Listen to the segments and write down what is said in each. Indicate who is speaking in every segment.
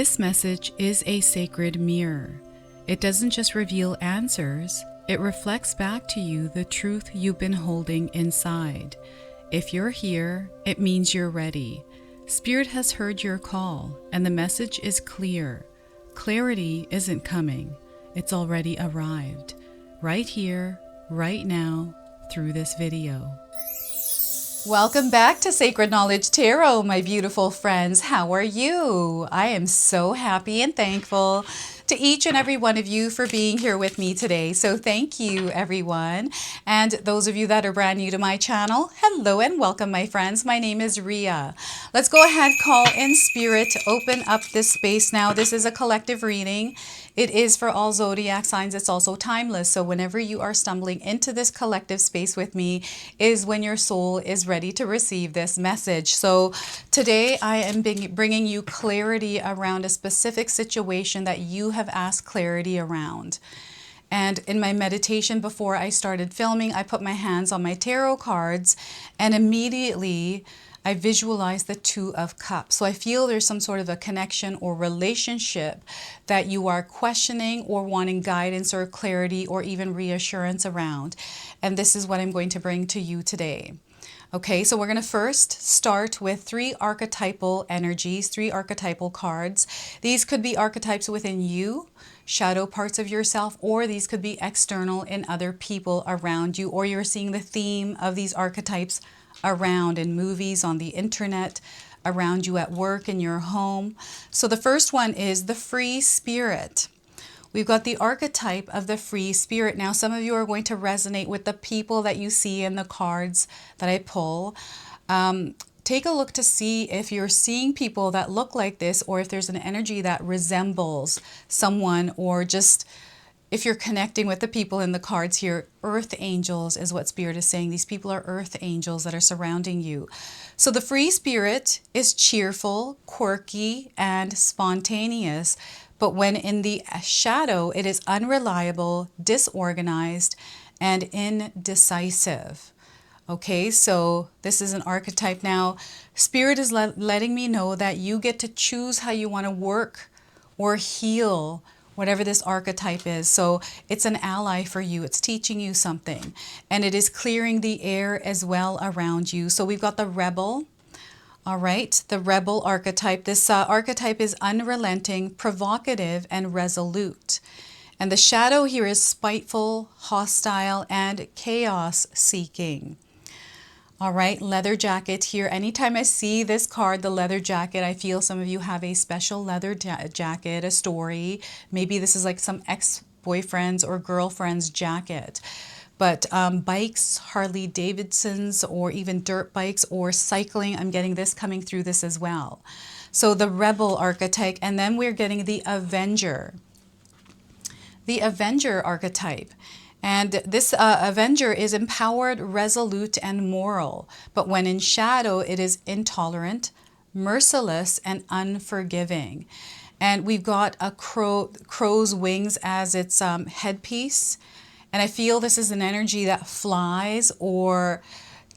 Speaker 1: This message is a sacred mirror. It doesn't just reveal answers, it reflects back to you the truth you've been holding inside. If you're here, it means you're ready. Spirit has heard your call, and the message is clear. Clarity isn't coming, it's already arrived. Right here, right now, through this video.
Speaker 2: Welcome back to Sacred Knowledge Tarot, my beautiful friends. How are you? I am so happy and thankful to each and every one of you for being here with me today. So thank you, everyone. And those of you that are brand new to my channel, hello and welcome, my friends. My name is Ria. Let's go ahead, call in Spirit, open up this space now. This is a collective reading. It is for all zodiac signs. It's also timeless. So whenever you are stumbling into this collective space with me is when your soul is ready to receive this message. So today I am bringing you clarity around a specific situation that you have asked clarity around. And in my meditation before I started filming, I put my hands on my tarot cards and immediately I visualize the Two of Cups. So I feel there's some sort of a connection or relationship that you are questioning or wanting guidance or clarity or even reassurance around. And this is what I'm going to bring to you today. Okay, so we're going to first start with three archetypal energies, three archetypal cards. These could be archetypes within you, shadow parts of yourself, or these could be external in other people around you, or you're seeing the theme of these archetypes around in movies, on the internet, around you at work, in your home. So the first one is the free spirit. We've got the archetype of the free spirit. Now, some of you are going to resonate with the people that you see in the cards that I pull. Take a look to see if you're seeing people that look like this, or if there's an energy that resembles someone, or just if you're connecting with the people in the cards here. Earth angels is what Spirit is saying. These people are earth angels that are surrounding you. So the free spirit is cheerful, quirky, and spontaneous. But when in the shadow, it is unreliable, disorganized, and indecisive. Okay, so this is an archetype. Now, Spirit is letting me know that you get to choose how you want to work or heal whatever this archetype is. So it's an ally for you. It's teaching you something. And it is clearing the air as well around you. So we've got the rebel. All right, the rebel archetype. This archetype is unrelenting, provocative, and resolute. And the shadow here is spiteful, hostile, and chaos-seeking. All right, leather jacket here. Anytime I see this card, the leather jacket, I feel some of you have a special leather jacket, a story. Maybe this is like some ex-boyfriend's or girlfriend's jacket. But bikes, Harley Davidsons, or even dirt bikes or cycling, I'm getting this coming through this as well. So the rebel archetype, and then we're getting the avenger. The avenger archetype. And this avenger is empowered, resolute, and moral. But when in shadow, it is intolerant, merciless, and unforgiving. And we've got a crow's wings as its headpiece. And I feel this is an energy that flies or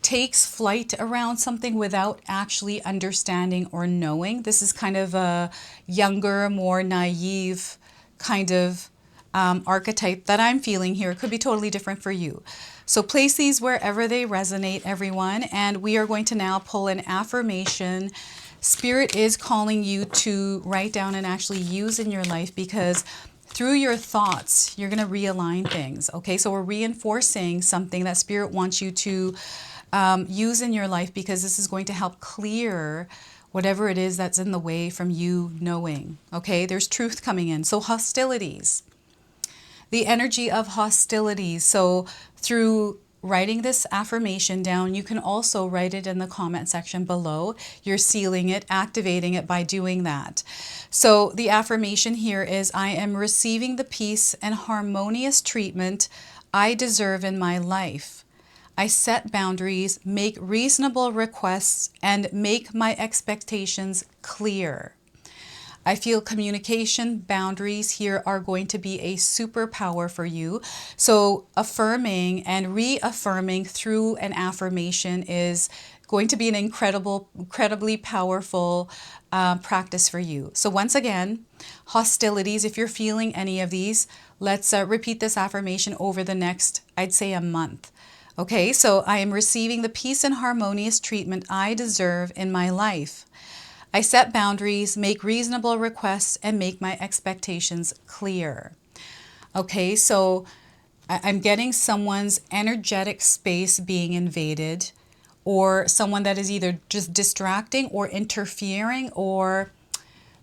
Speaker 2: takes flight around something without actually understanding or knowing. This is kind of a younger, more naive kind of archetype that I'm feeling here. It could be totally different for you. So place these wherever they resonate, everyone. And we are going to now pull an affirmation. Spirit is calling you to write down and actually use in your life, because through your thoughts, you're going to realign things. Okay, so we're reinforcing something that Spirit wants you to use in your life, because this is going to help clear whatever it is that's in the way from you knowing. Okay, there's truth coming in. So hostilities. The energy of hostilities. So through writing this affirmation down, you can also write it in the comment section below. You're sealing it, activating it by doing that. So the affirmation here is, I am receiving the peace and harmonious treatment I deserve in my life. I set boundaries, make reasonable requests, and make my expectations clear. I feel communication boundaries here are going to be a superpower for you. So affirming and reaffirming through an affirmation is going to be an incredibly powerful practice for you. So once again, hostilities, if you're feeling any of these, let's repeat this affirmation over the next, I'd say, a month. Okay, so I am receiving the peace and harmonious treatment I deserve in my life. I set boundaries, make reasonable requests, and make my expectations clear. Okay, so I'm getting someone's energetic space being invaded, or someone that is either just distracting or interfering, or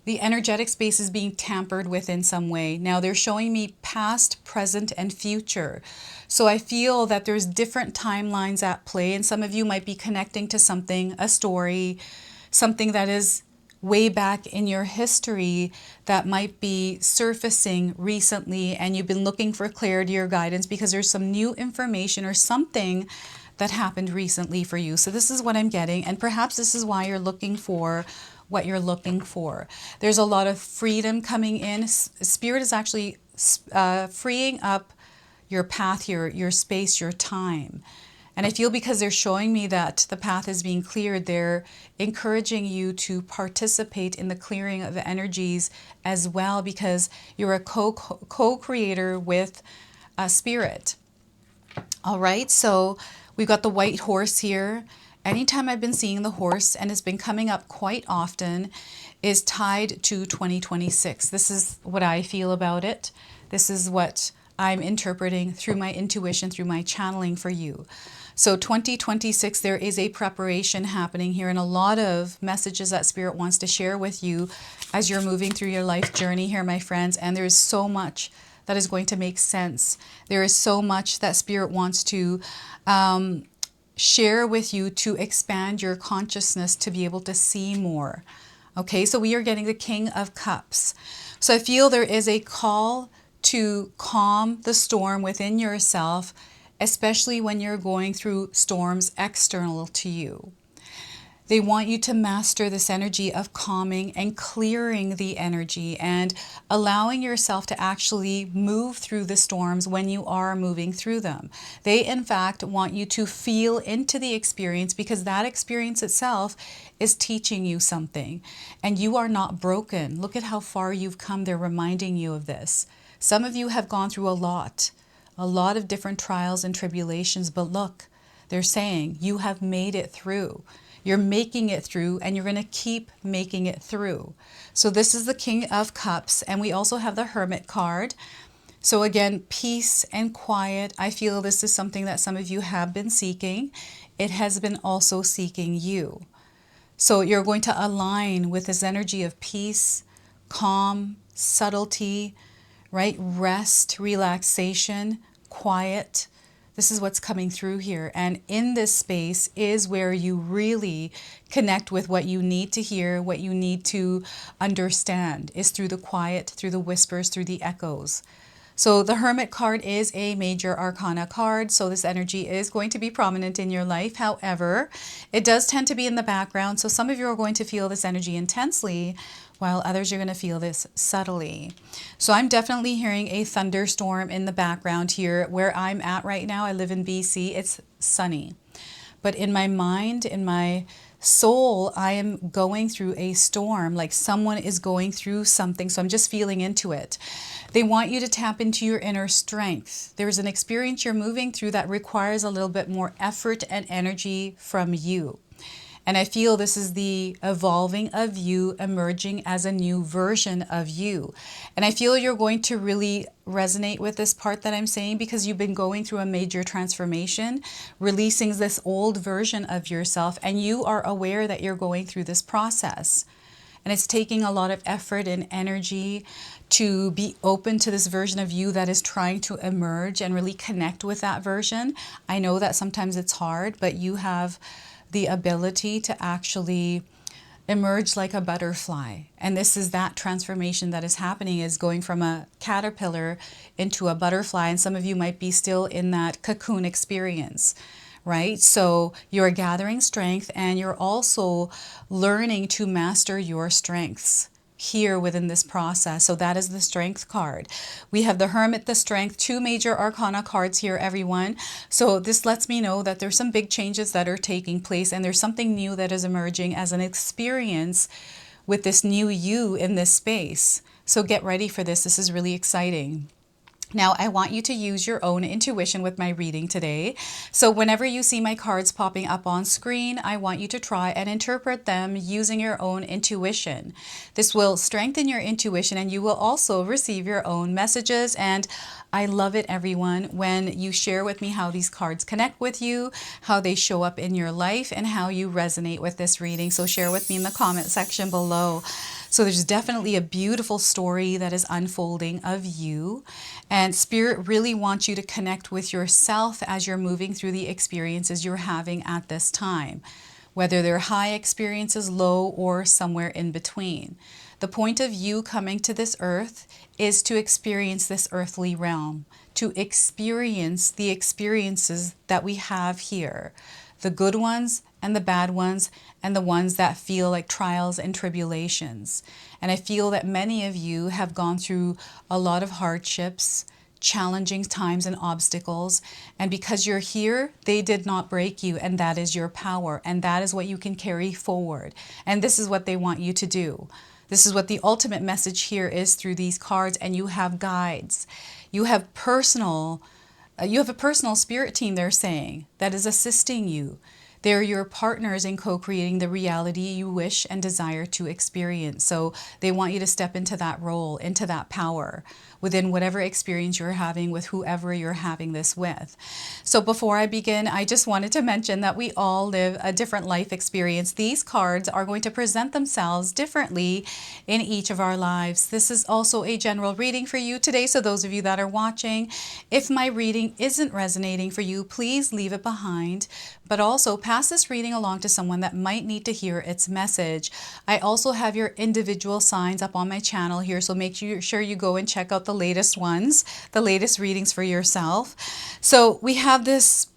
Speaker 2: the energetic space is being tampered with in some way. Now they're showing me past, present, and future. So I feel that there's different timelines at play, and some of you might be connecting to something, a story, something that is way back in your history that might be surfacing recently, and you've been looking for clarity or guidance because there's some new information or something that happened recently for you. So this is what I'm getting, and perhaps this is why you're looking for what you're looking for. There's a lot of freedom coming in. Spirit is actually freeing up your path, your space, your time. And I feel because they're showing me that the path is being cleared, they're encouraging you to participate in the clearing of the energies as well, because you're a co-creator with Spirit. All right, so we've got the white horse here. Anytime I've been seeing the horse, and it's been coming up quite often, is tied to 2026. This is what I feel about it. This is what I'm interpreting through my intuition, through my channeling for you. So 2026, there is a preparation happening here, and a lot of messages that Spirit wants to share with you as you're moving through your life journey here, my friends. And there's so much that is going to make sense. There is so much that Spirit wants to share with you to expand your consciousness to be able to see more. Okay, so we are getting the King of Cups. So I feel there is a call to calm the storm within yourself, especially when you're going through storms external to you. They want you to master this energy of calming and clearing the energy and allowing yourself to actually move through the storms when you are moving through them. They, in fact, want you to feel into the experience, because that experience itself is teaching you something. And you are not broken. Look at how far you've come. They're reminding you of this. Some of you have gone through a lot of different trials and tribulations, but look, they're saying you have made it through. You're making it through, and you're going to keep making it through. So this is the King of Cups, and we also have the Hermit card. So again, peace and quiet. I feel this is something that some of you have been seeking. It has been also seeking you. So you're going to align with this energy of peace, calm, subtlety, right? Rest, relaxation, quiet. This is what's coming through here. And in this space is where you really connect with what you need to hear, what you need to understand, is through the quiet, through the whispers, through the echoes. So the Hermit card is a major arcana card, so this energy is going to be prominent in your life. However, it does tend to be in the background, so some of you are going to feel this energy intensely, while others are going to feel this subtly. So I'm definitely hearing a thunderstorm in the background here. Where I'm at right now, I live in BC, it's sunny. But in my mind, in my soul, I am going through a storm, like someone is going through something, so I'm just feeling into it. They want you to tap into your inner strength. There's an experience you're moving through that requires a little bit more effort and energy from you. And I feel this is the evolving of you, emerging as a new version of you. And I feel you're going to really resonate with this part that I'm saying, because you've been going through a major transformation, releasing this old version of yourself, and you are aware that you're going through this process. And it's taking a lot of effort and energy to be open to this version of you that is trying to emerge and really connect with that version. I know that sometimes it's hard, but you have the ability to actually emerge like a butterfly. And this is that transformation that is happening, is going from a caterpillar into a butterfly. And some of you might be still in that cocoon experience, right? So you're gathering strength, and you're also learning to master your strengths. here within this process. So that is the Strength card. We have the Hermit, the Strength, two major arcana cards here, everyone. So this lets me know that there's some big changes that are taking place, and there's something new that is emerging as an experience with this new you in this space. So get ready for this. This is really exciting. Now, I want you to use your own intuition with my reading today. So whenever you see my cards popping up on screen, I want you to try and interpret them using your own intuition. This will strengthen your intuition, and you will also receive your own messages. And I love it, everyone, when you share with me how these cards connect with you, how they show up in your life, and how you resonate with this reading. So share with me in the comment section below. So there's definitely a beautiful story that is unfolding of you. And Spirit really wants you to connect with yourself as you're moving through the experiences you're having at this time, whether they're high experiences, low, or somewhere in between. The point of you coming to this earth is to experience this earthly realm, to experience the experiences that we have here, the good ones and the bad ones, and the ones that feel like trials and tribulations. And I feel that many of you have gone through a lot of hardships, challenging times and obstacles. And because you're here, they did not break you. And that is your power. And that is what you can carry forward. And this is what they want you to do. This is what the ultimate message here is through these cards. And you have guides. You have a personal spirit team, they're saying, that is assisting you. They're your partners in co-creating the reality you wish and desire to experience. So they want you to step into that role, into that power within whatever experience you're having with whoever you're having this with. So before I begin, I just wanted to mention that we all live a different life experience. These cards are going to present themselves differently in each of our lives. This is also a general reading for you today. So those of you that are watching, if my reading isn't resonating for you, please leave it behind. But also pass this reading along to someone that might need to hear its message. I also have your individual signs up on my channel here, so make sure you go and check out the latest ones, the latest readings for yourself. So we have this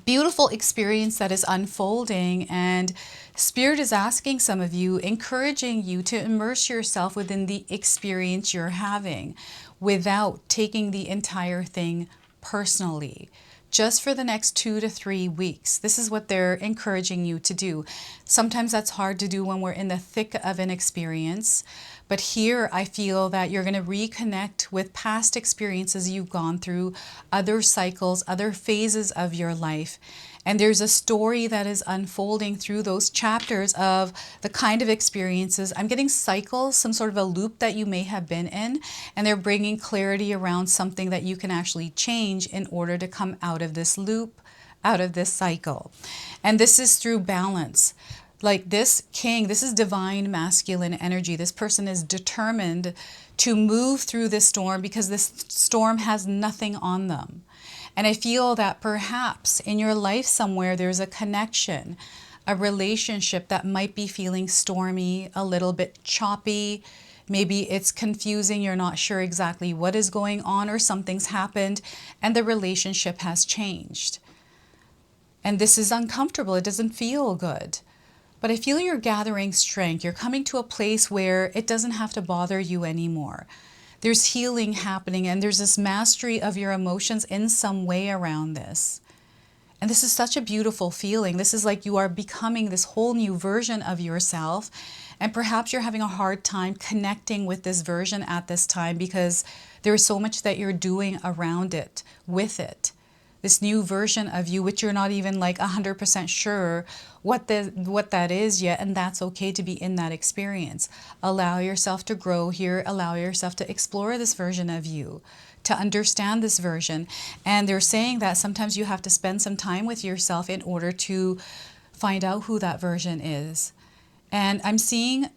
Speaker 2: beautiful experience that is unfolding, and Spirit is asking some of you, encouraging you to immerse yourself within the experience you're having without taking the entire thing personally. Just for the next 2 to 3 weeks. This is what they're encouraging you to do. Sometimes that's hard to do when we're in the thick of an experience. But here I feel that you're going to reconnect with past experiences you've gone through, other cycles, other phases of your life. And there's a story that is unfolding through those chapters of the kind of experiences. I'm getting cycles, some sort of a loop that you may have been in, and they're bringing clarity around something that you can actually change in order to come out of this loop, out of this cycle. And this is through balance. Like this king, this is divine masculine energy. This person is determined to move through this storm because this storm has nothing on them. And I feel that perhaps in your life somewhere there's a connection, a relationship that might be feeling stormy, a little bit choppy. Maybe it's confusing, you're not sure exactly what is going on, or something's happened and the relationship has changed. And this is uncomfortable, it doesn't feel good. But I feel you're gathering strength. You're coming to a place where it doesn't have to bother you anymore. There's healing happening, and there's this mastery of your emotions in some way around this. And this is such a beautiful feeling. This is like you are becoming this whole new version of yourself. And perhaps you're having a hard time connecting with this version at this time because there is so much that you're doing around it, with it. This new version of you, which you're not even like 100% sure what that is yet, and that's okay to be in that experience. Allow yourself to grow here, allow yourself to explore this version of you, to understand this version. And they're saying that sometimes you have to spend some time with yourself in order to find out who that version is. And I'm seeing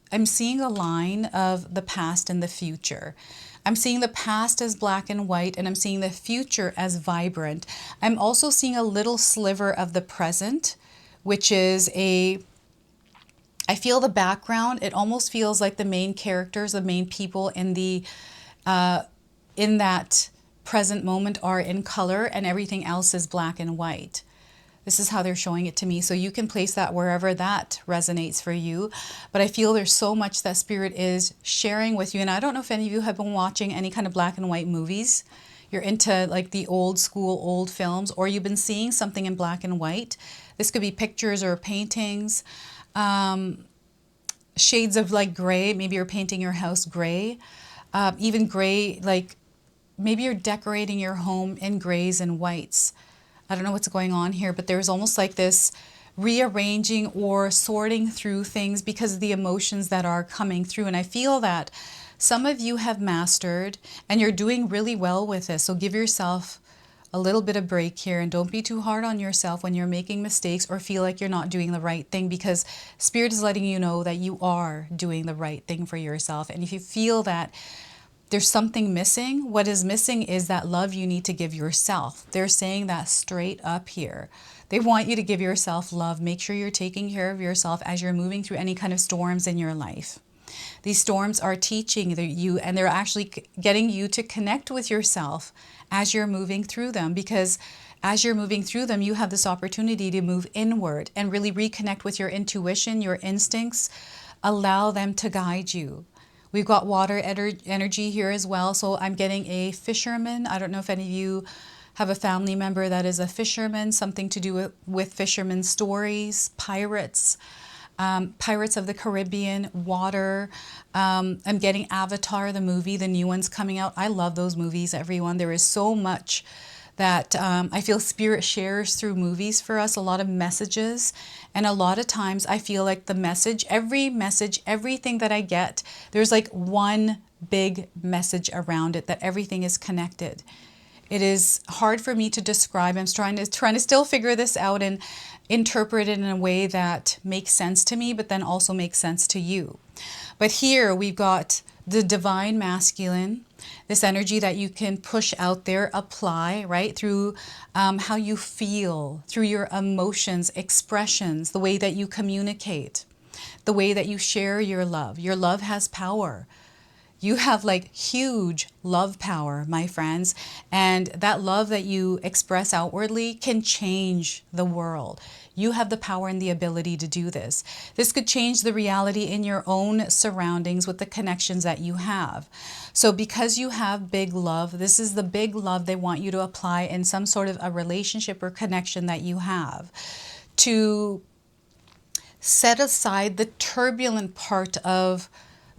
Speaker 2: I'm seeing a line of the past and the future. I'm seeing the past as black and white, and I'm seeing the future as vibrant. I'm also seeing a little sliver of the present, which is I feel the background. It almost feels like the main characters, the main people in that present moment are in color, and everything else is black and white. This is how they're showing it to me. So you can place that wherever that resonates for you. But I feel there's so much that Spirit is sharing with you. And I don't know if any of you have been watching any kind of black and white movies. You're into like the old school, old films, or you've been seeing something in black and white. This could be pictures or paintings, shades of like gray. Maybe you're painting your house gray, even gray, like maybe you're decorating your home in grays and whites. I don't know what's going on here, but there's almost like this rearranging or sorting through things because of the emotions that are coming through. And I feel that some of you have mastered and you're doing really well with this. So give yourself a little bit of break here and don't be too hard on yourself when you're making mistakes or feel like you're not doing the right thing, because Spirit is letting you know that you are doing the right thing for yourself. And if you feel that there's something missing, what is missing is that love you need to give yourself. They're saying that straight up here. They want you to give yourself love. Make sure you're taking care of yourself as you're moving through any kind of storms in your life. These storms are teaching you, and they're actually getting you to connect with yourself as you're moving through them, because as you're moving through them, you have this opportunity to move inward and really reconnect with your intuition, your instincts. Allow them to guide you. We've got water energy here as well. So I'm getting a fisherman. I don't know if any of you have a family member that is a fisherman, something to do with fisherman stories, pirates, Pirates of the Caribbean, water. I'm getting Avatar, the movie, the new one's coming out. I love those movies, everyone. There is so much that I feel Spirit shares through movies for us, a lot of messages. And a lot of times I feel like the message, everything that I get, there's like one big message around it, that everything is connected. It is hard for me to describe. I'm trying to still figure this out and interpret it in a way that makes sense to me, but then also makes sense to you. But here we've got the divine masculine, this energy that you can push out there, apply, right, through how you feel, through your emotions, expressions, the way that you communicate, the way that you share your love. Your love has power. You have like huge love power, my friends. And that love that you express outwardly can change the world. You have the power and the ability to do this. This could change the reality in your own surroundings with the connections that you have. So because you have big love, this is the big love they want you to apply in some sort of a relationship or connection that you have, to set aside the turbulent part of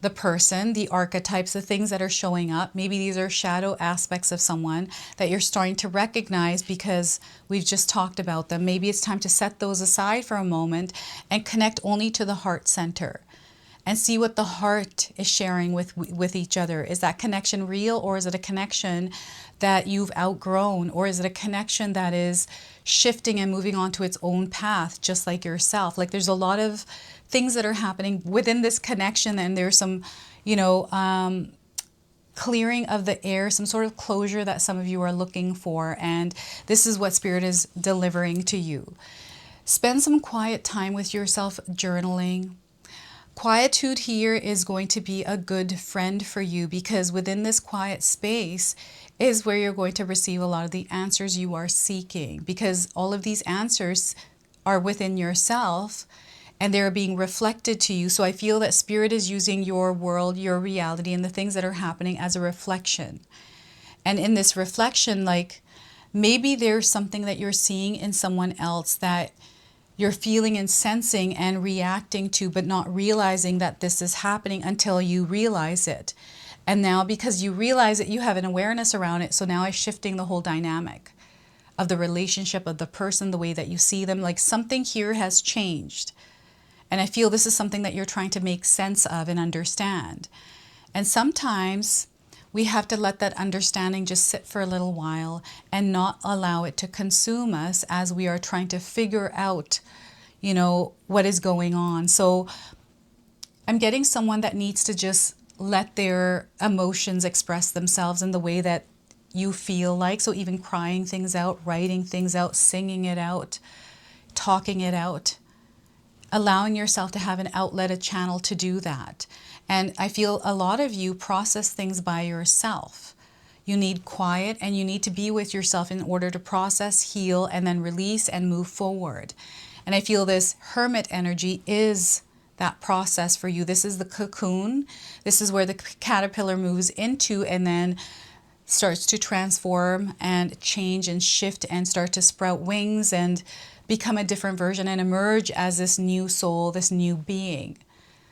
Speaker 2: the person, the archetypes, the things that are showing up. Maybe these are shadow aspects of someone that you're starting to recognize because we've just talked about them. Maybe it's time to set those aside for a moment and connect only to the heart center and see what the heart is sharing with each other. Is that connection real, or is it a connection that you've outgrown, or is it a connection that is shifting and moving on to its own path, just like yourself? Like there's a lot of things that are happening within this connection, and there's some, clearing of the air, some sort of closure that some of you are looking for, and this is what Spirit is delivering to you. Spend some quiet time with yourself, journaling. Quietude here is going to be a good friend for you, because within this quiet space is where you're going to receive a lot of the answers you are seeking, because all of these answers are within yourself and they're being reflected to you. So I feel that Spirit is using your world, your reality, and the things that are happening as a reflection. And in this reflection, like maybe there's something that you're seeing in someone else that you're feeling and sensing and reacting to, but not realizing that this is happening until you realize it. And now because you realize it, you have an awareness around it. So now it's shifting the whole dynamic of the relationship, of the person, the way that you see them. Like something here has changed. And I feel this is something that you're trying to make sense of and understand. And sometimes we have to let that understanding just sit for a little while and not allow it to consume us as we are trying to figure out, what is going on. So I'm getting someone that needs to just let their emotions express themselves in the way that you feel like. So even crying things out, writing things out, singing it out, talking it out, allowing yourself to have an outlet, a channel to do that. And I feel a lot of you process things by yourself. You need quiet, and you need to be with yourself in order to process, heal, and then release and move forward. And I feel this hermit energy is that process for you. This is the cocoon. This is where the caterpillar moves into and then starts to transform and change and shift and start to sprout wings and become a different version and emerge as this new soul, this new being.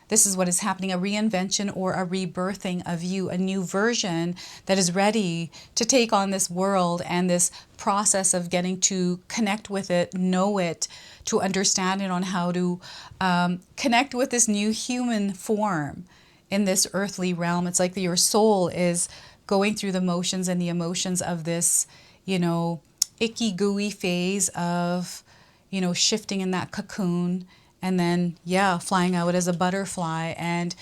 Speaker 2: This is what is happening, a reinvention or a rebirthing of you, a new version that is ready to take on this world and this process of getting to connect with it, know it, to understand it on how to connect with this new human form in this earthly realm. It's like your soul is going through the motions and the emotions of this, icky gooey phase of, shifting in that cocoon and then, flying out as a butterfly. And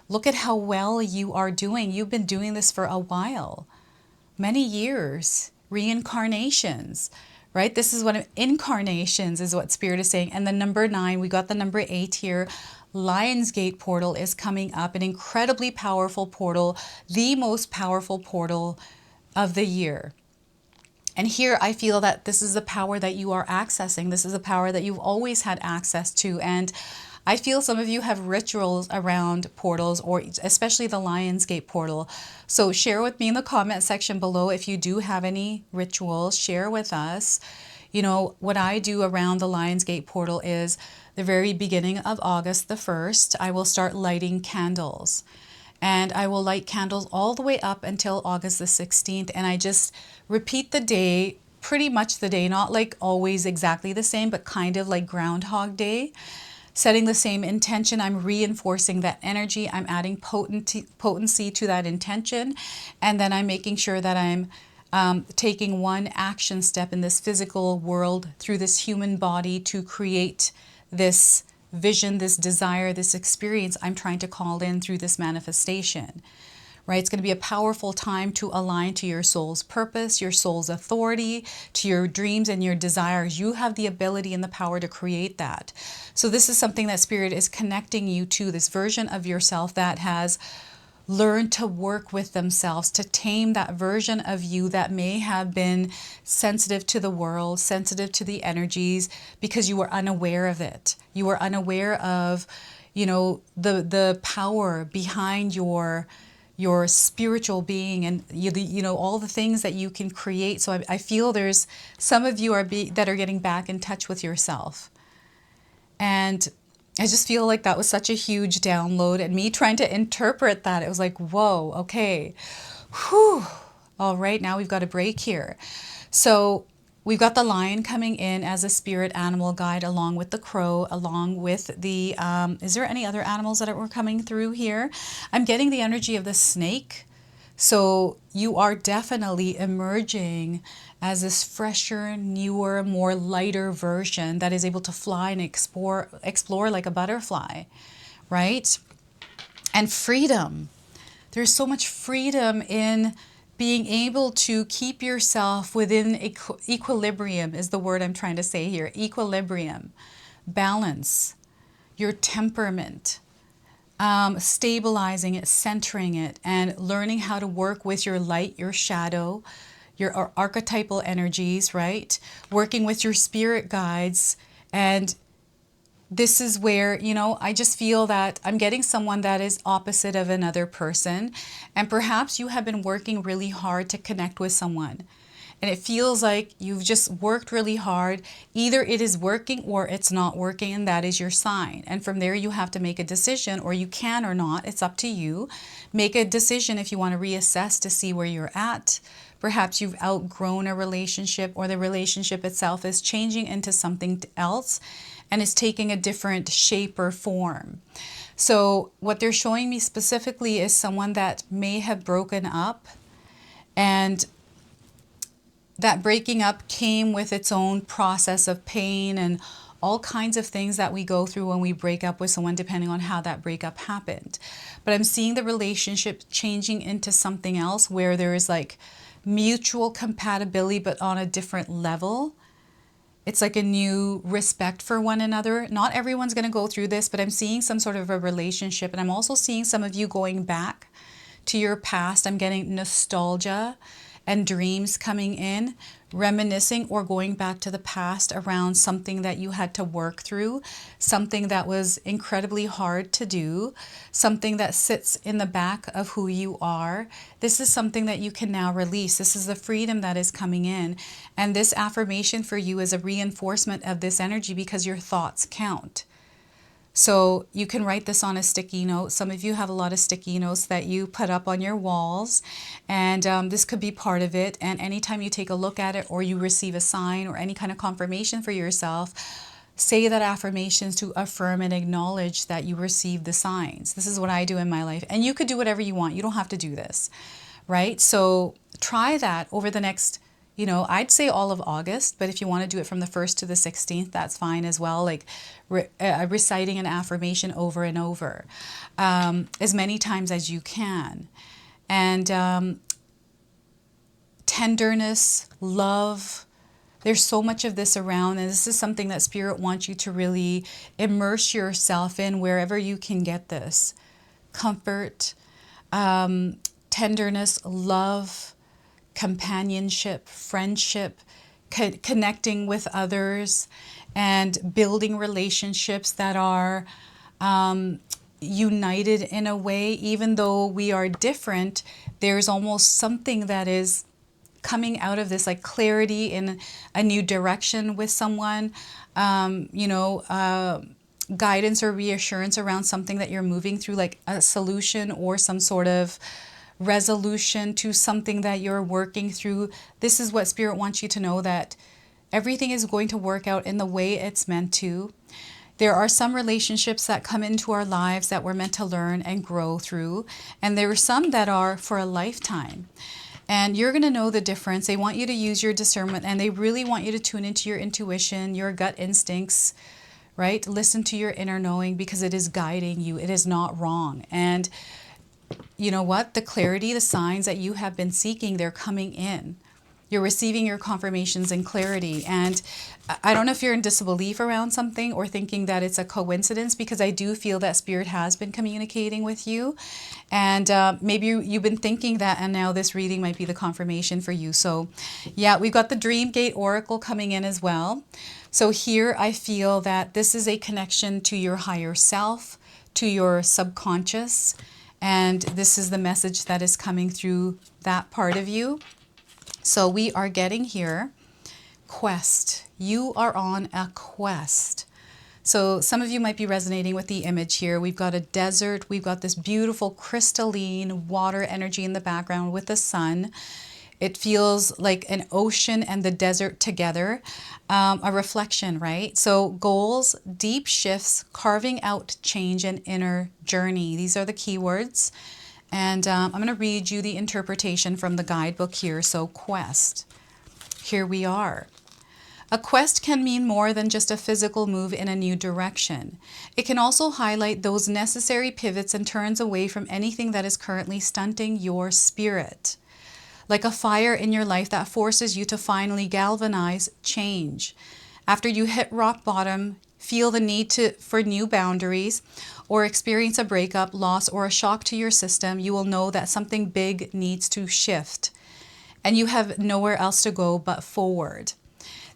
Speaker 2: look at how well you are doing. You've been doing this for a while, many years, reincarnations, right? This is what incarnations is what Spirit is saying. And the number 9, we got the number 8 here. Lionsgate portal is coming up, an incredibly powerful portal, the most powerful portal of the year. And here I feel that this is the power that you are accessing. This is a power that you've always had access to. And I feel some of you have rituals around portals, or especially the Lionsgate portal. So share with me in the comment section below if you do have any rituals. Share with us. What I do around the Lionsgate portal is the very beginning of August the 1st, I will start lighting candles. And I will light candles all the way up until August the 16th. And I just repeat the day, pretty much the day, not like always exactly the same, but kind of like Groundhog Day. Setting the same intention, I'm reinforcing that energy. I'm adding potency to that intention. And then I'm making sure that I'm taking one action step in this physical world through this human body to create this vision, this desire, this experience I'm trying to call in through this manifestation, right? It's going to be a powerful time to align to your soul's purpose, your soul's authority, to your dreams and your desires. You have the ability and the power to create that. So this is something that Spirit is connecting you to, this version of yourself that has learn to work with themselves, to tame that version of you that may have been sensitive to the world, sensitive to the energies, because you were unaware of it. You were unaware of, the power behind your spiritual being and all the things that you can create. So I feel there's some of you that are getting back in touch with yourself. And I just feel like that was such a huge download, and me trying to interpret that, it was like, whoa, okay. Whew. All right, now we've got a break here. So we've got the lion coming in as a spirit animal guide, along with the crow, along with the, is there any other animals that were coming through here? I'm getting the energy of the snake. So you are definitely emerging as this fresher, newer, more lighter version that is able to fly and explore like a butterfly, right? And freedom. There's so much freedom in being able to keep yourself within equilibrium is the word I'm trying to say here. Equilibrium, balance, your temperament, stabilizing it, centering it, and learning how to work with your light, your shadow, your archetypal energies, right? Working with your spirit guides. And this is where, I just feel that I'm getting someone that is opposite of another person. And perhaps you have been working really hard to connect with someone. And it feels like you've just worked really hard. Either it is working or it's not working, and that is your sign. And from there, you have to make a decision, or you can or not. It's up to you. Make a decision if you want to reassess to see where you're at. Perhaps you've outgrown a relationship, or the relationship itself is changing into something else and is taking a different shape or form. So what they're showing me specifically is someone that may have broken up, and that breaking up came with its own process of pain and all kinds of things that we go through when we break up with someone, depending on how that breakup happened. But I'm seeing the relationship changing into something else where there is like mutual compatibility, but on a different level. It's like a new respect for one another. Not everyone's going to go through this, but I'm seeing some sort of a relationship. And I'm also seeing some of you going back to your past. I'm getting nostalgia and dreams coming in, reminiscing or going back to the past around something that you had to work through, something that was incredibly hard to do, something that sits in the back of who you are. This is something that you can now release. This is the freedom that is coming in. And this affirmation for you is a reinforcement of this energy because your thoughts count. So you can write this on a sticky note. Some of you have a lot of sticky notes that you put up on your walls, and this could be part of it. And anytime you take a look at it or you receive a sign or any kind of confirmation for yourself, say that affirmations to affirm and acknowledge that you received the signs. This is what I do in my life. And you could do whatever you want. You don't have to do this, right? So try that over the next, I'd say all of August, but if you want to do it from the 1st to the 16th, that's fine as well. Like reciting an affirmation over and over, as many times as you can. And tenderness, love, there's so much of this around, and this is something that Spirit wants you to really immerse yourself in wherever you can get this. Comfort, tenderness, love, companionship, friendship, connecting with others, and building relationships that are united in a way. Even though we are different, there's almost something that is coming out of this, like clarity in a new direction with someone, guidance or reassurance around something that you're moving through, like a solution or some sort of resolution to something that you're working through. This is what Spirit wants you to know, that everything is going to work out in the way it's meant to. There are some relationships that come into our lives that we're meant to learn and grow through, and there are some that are for a lifetime. And you're going to know the difference. They want you to use your discernment, and they really want you to tune into your intuition, your gut instincts, right? Listen to your inner knowing, because it is guiding you. It is not wrong. And you know what? The clarity, the signs that you have been seeking, they're coming in. You're receiving your confirmations and clarity. And I don't know if you're in disbelief around something or thinking that it's a coincidence, because I do feel that Spirit has been communicating with you. And maybe you've been thinking that, and now this reading might be the confirmation for you. So yeah, we've got the Dream Gate Oracle coming in as well. So here I feel that this is a connection to your higher self, to your subconscious. And this is the message that is coming through that part of you. So we are getting here, quest. You are on a quest. So some of you might be resonating with the image here. We've got a desert. We've got this beautiful crystalline water energy in the background with the sun. It feels like an ocean and the desert together, a reflection, right? So goals, deep shifts, carving out change, and inner journey. These are the keywords. And I'm going to read you the interpretation from the guidebook here. So quest, here we are. A quest can mean more than just a physical move in a new direction. It can also highlight those necessary pivots and turns away from anything that is currently stunting your spirit. Like a fire in your life that forces you to finally galvanize change. After you hit rock bottom, feel the need for new boundaries, or experience a breakup, loss, or a shock to your system, you will know that something big needs to shift, and you have nowhere else to go but forward.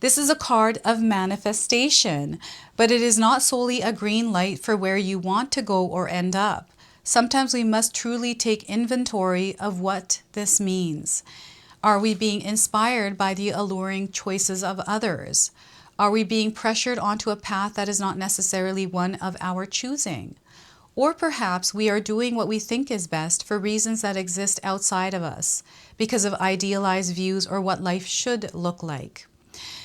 Speaker 2: This is a card of manifestation, but it is not solely a green light for where you want to go or end up. Sometimes we must truly take inventory of what this means. Are we being inspired by the alluring choices of others? Are we being pressured onto a path that is not necessarily one of our choosing? Or perhaps we are doing what we think is best for reasons that exist outside of us, because of idealized views or what life should look like.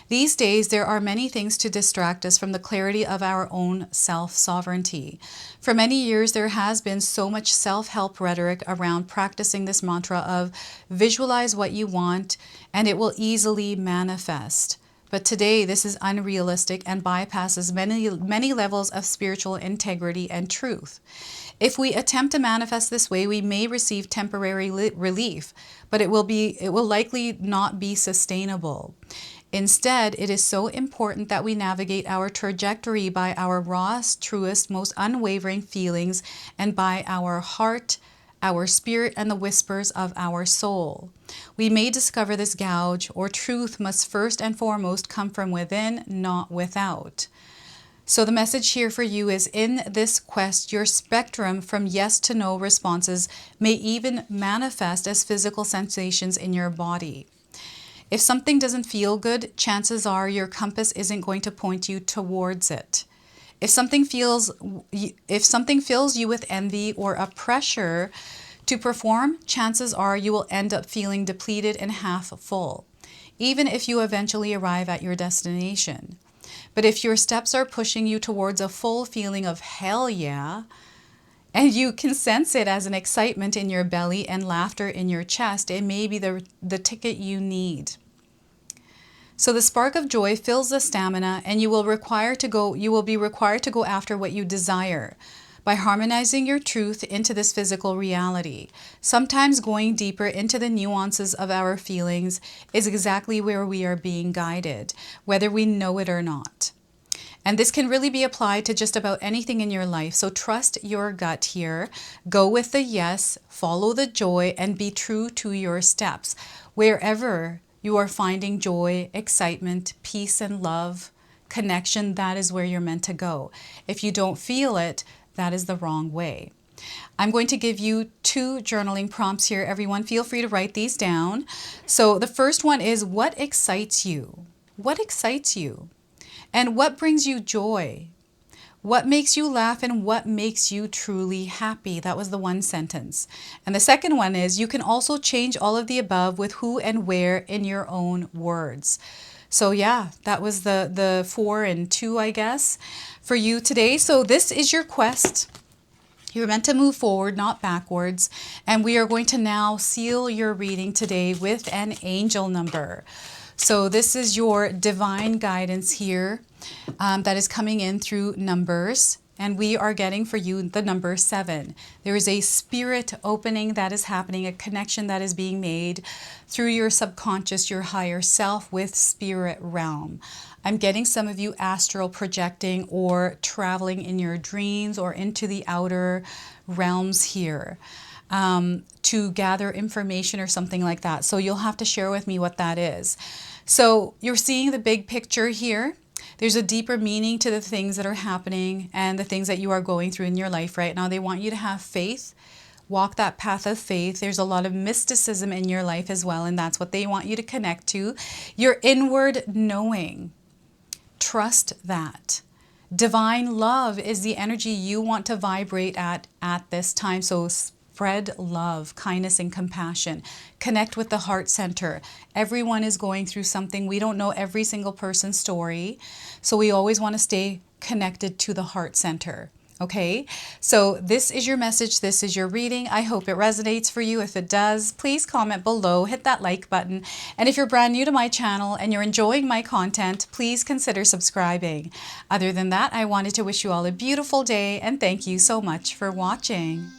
Speaker 2: These days, there are many things to distract us from the clarity of our own self-sovereignty. For many years, there has been so much self-help rhetoric around practicing this mantra of visualize what you want and it will easily manifest. But today, this is unrealistic and bypasses many levels of spiritual integrity and truth. If we attempt to manifest this way, we may receive temporary relief, but it will likely not be sustainable. Instead, it is so important that we navigate our trajectory by our rawest, truest, most unwavering feelings and by our heart, our spirit, and the whispers of our soul. We may discover this gouge or truth must first and foremost come from within, not without. So the message here for you is, in this quest, your spectrum from yes to no responses may even manifest as physical sensations in your body. If something doesn't feel good, chances are your compass isn't going to point you towards it. If something fills you with envy or a pressure to perform, chances are you will end up feeling depleted and half full, even if you eventually arrive at your destination. But if your steps are pushing you towards a full feeling of hell yeah, and you can sense it as an excitement in your belly and laughter in your chest, it may be the ticket you need. So the spark of joy fills the stamina, and you will be required to go after what you desire by harmonizing your truth into this physical reality. Sometimes going deeper into the nuances of our feelings is exactly where we are being guided, whether we know it or not. And this can really be applied to just about anything in your life. So trust your gut here. Go with the yes, follow the joy, and be true to your steps. Wherever you are finding joy, excitement, peace, and love, connection, that is where you're meant to go. If you don't feel it, that is the wrong way. I'm going to give you 2 journaling prompts here, everyone. Feel free to write these down. So the first one is, what excites you? What excites you? And what brings you joy? What makes you laugh and what makes you truly happy? That was the one sentence. And the second one is, you can also change all of the above with who and where in your own words. So yeah, that was the 4 and 2, I guess, for you today. So this is your quest. You're meant to move forward, not backwards. And we are going to now seal your reading today with an angel number. So this is your divine guidance here that is coming in through numbers. And we are getting for you the number 7. There is a spirit opening that is happening, a connection that is being made through your subconscious, your higher self with spirit realm. I'm getting some of you astral projecting or traveling in your dreams or into the outer realms here to gather information or something like that. So you'll have to share with me what that is. So you're seeing the big picture here. There's a deeper meaning to the things that are happening and the things that you are going through in your life right now. They want you to have faith, walk that path of faith. There's a lot of mysticism in your life as well, and that's what they want you to connect to. Your inward knowing. Trust that. Divine love is the energy you want to vibrate at this time. So spread love, kindness, and compassion. Connect with the heart center. Everyone is going through something. We don't know every single person's story. So we always want to stay connected to the heart center. Okay, so this is your message. This is your reading. I hope it resonates for you. If it does, please comment below, hit that like button. And if you're brand new to my channel and you're enjoying my content, please consider subscribing. Other than that, I wanted to wish you all a beautiful day and thank you so much for watching.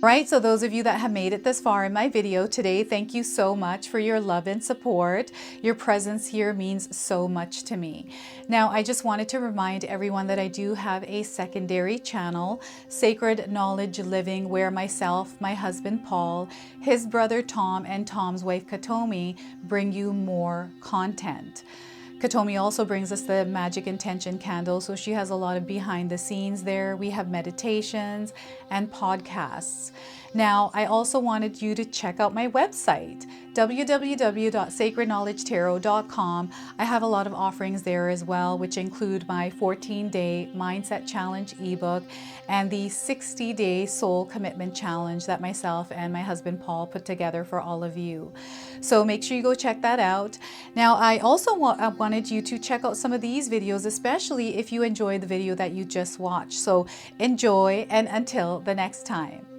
Speaker 2: Right, so those of you that have made it this far in my video today, thank you so much for your love and support. Your presence here means so much to me. Now, I just wanted to remind everyone that I do have a secondary channel, Sacred Knowledge Living, where myself, my husband Paul, his brother Tom, and Tom's wife Katomi bring you more content. Katomi also brings us the Magic Intention candle, so she has a lot of behind the scenes there. We have meditations and podcasts. Now, I also wanted you to check out my website, www.sacredknowledgetarot.com. I have a lot of offerings there as well, which include my 14-day Mindset Challenge ebook and the 60-day Soul Commitment Challenge that myself and my husband Paul put together for all of you. So make sure you go check that out. Now, I also wanted you to check out some of these videos, especially if you enjoyed the video that you just watched. So enjoy, and until the next time.